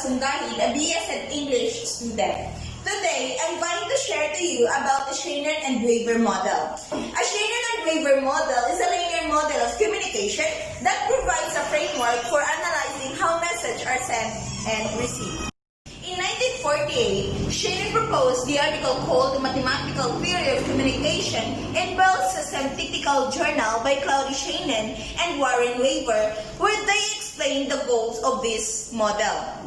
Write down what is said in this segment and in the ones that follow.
Sungahid, a BS English student. Today, I'm going to share to you about the Shannon and Waver model. A Shannon and Waver model is a linear model of communication that provides a framework for analyzing how messages are sent and received. In 1948, Shannon proposed the article called The Mathematical Theory of Communication in Bell's Synthetical Journal by Claude Shannon and Warren Waver, where they explained the goals of this model.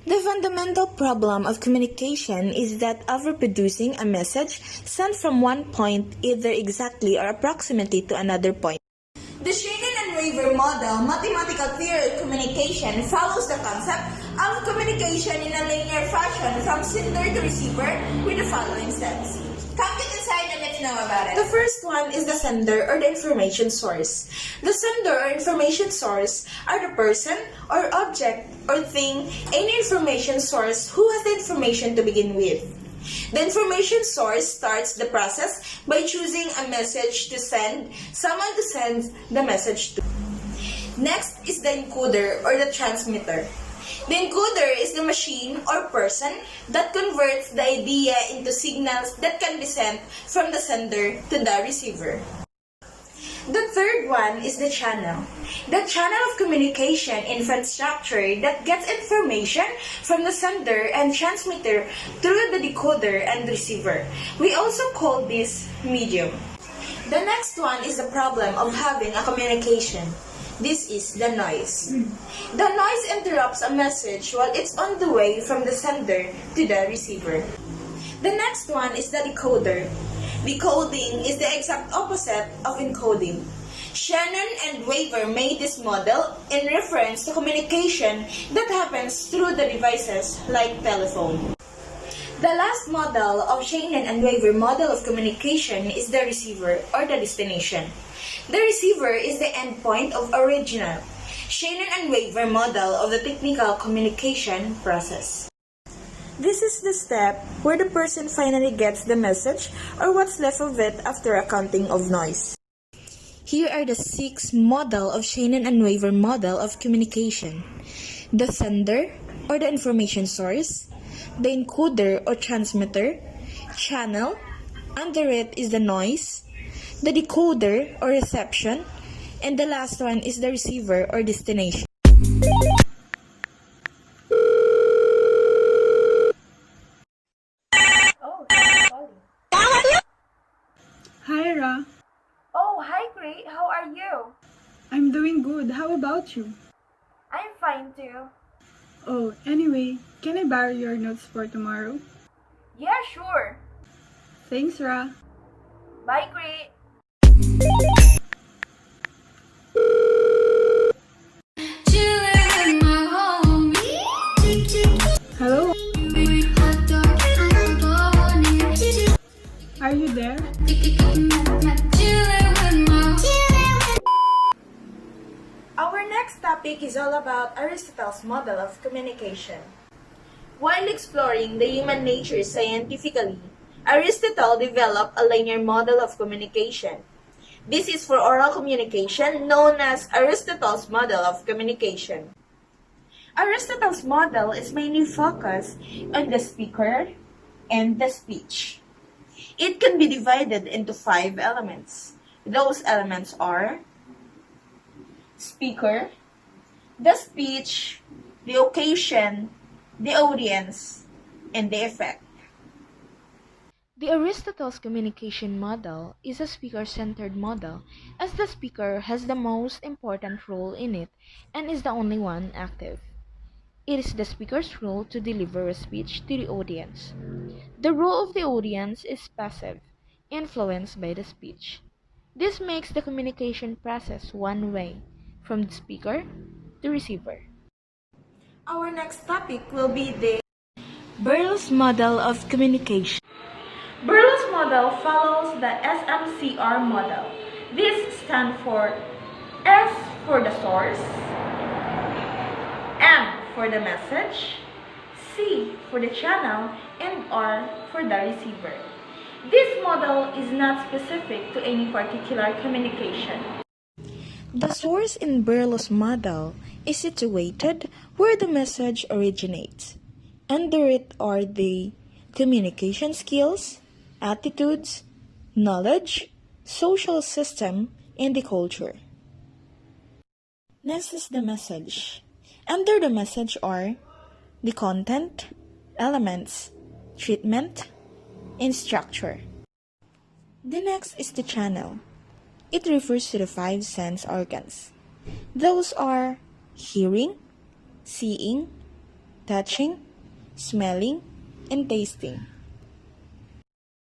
The fundamental problem of communication is that of reproducing a message sent from one point either exactly or approximately to another point. The Shannon and Waver model, mathematical theory of communication, follows the concept of communication in a linear fashion from sender to receiver with the following steps. Come get inside and let's know about it. The first one is the sender or the information source. The sender or information source are the person or object or thing, any information source who has the information to begin with. The information source starts the process by choosing a message to send, someone to send the message to. Next is the encoder or the transmitter. The encoder is the machine or person that converts the idea into signals that can be sent from the sender to the receiver. The third one is the channel. The channel of communication infrastructure that gets information from the sender and transmitter through the decoder and receiver. We also call this medium. The next one is the problem of having a communication. This is the noise. The noise interrupts a message while it's on the way from the sender to the receiver. The next one is the decoder. Decoding is the exact opposite of encoding. Shannon and Waver made this model in reference to communication that happens through the devices like telephone. The last model of Shannon and Waver model of communication is the receiver or the destination. The receiver is the endpoint of original Shannon and Waver model of the technical communication process. This is the step where the person finally gets the message or what's left of it after accounting of noise. Here are the 6 model of Shannon and Waver model of communication. The sender or the information source, the encoder or transmitter, channel, under it is the noise, the decoder or reception, and the last one is the receiver or destination. Hi, Ra. Oh, hi, Gray. How are you? I'm doing good. How about you? I'm fine too. Oh, anyway, can I borrow your notes for tomorrow? Yeah, sure. Thanks, Ra. Bye, Gray. Hello? Are you there? Our next topic is all about Aristotle's model of communication. While exploring the human nature scientifically, Aristotle developed a linear model of communication. This is for oral communication known as Aristotle's model of communication. Aristotle's model is mainly focused on the speaker and the speech. It can be divided into 5 elements. Those elements are speaker, the speech, the occasion, the audience, and the effect. The Aristotle's communication model is a speaker-centered model, as the speaker has the most important role in it and is the only one active. It is the speaker's role to deliver a speech to the audience. The role of the audience is passive, influenced by the speech. This makes the communication process one way, from the speaker to receiver. Our next topic will be the Berle's model of communication. Berle's model follows the SMCR model. This stands for S for the source, M for the message, C for the channel, and R for the receiver. This model is not specific to any particular communication. The source in Berle's model is situated where the message originates. Under it are the communication skills, attitudes, knowledge, social system, and the culture. Next is the message. Under the message are the content, elements, treatment, and structure. The next is the channel. It refers to the five sense organs. Those are hearing, seeing, touching, smelling, and tasting.